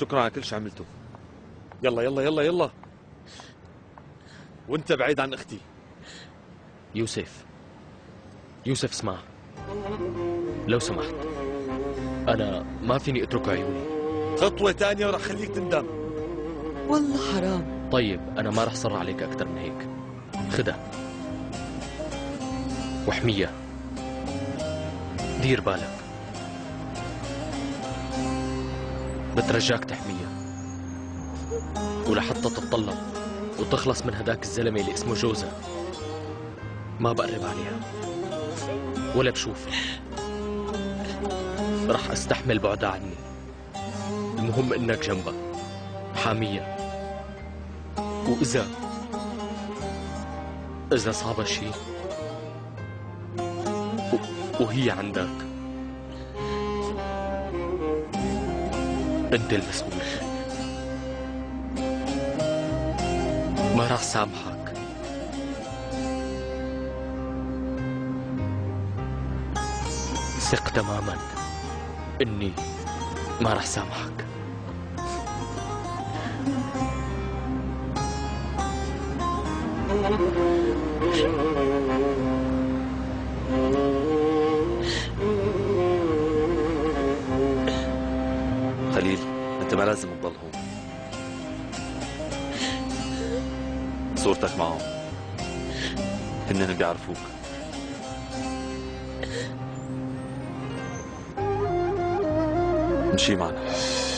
شكرا على كل شيء عملته. يلا يلا يلا يلا، وانت بعيد عن اختي. يوسف، يوسف اسمع، لو سمحت أنا ما فيني أترك عيوني. خطوة تانية ورح خليك تندم. والله حرام. طيب أنا ما رح صر عليك أكثر من هيك. خدها وحمية، دير بالك، بترجاك تحميها، ولحتى تتطلق وتخلص من هداك الزلمة اللي اسمه جوزها ما بقرب عليها ولا بشوفها. رح استحمل بعدها عني، المهم انك جنبها حامية. وإذا صاب شيء وهي عندك، انت المسؤول. ما راح سامحك. ثق تماما اني ما راح سامحك. خليل، انت ما لازم تضل هون. صورتك معهم، هن بيعرفوك. امشي معنا.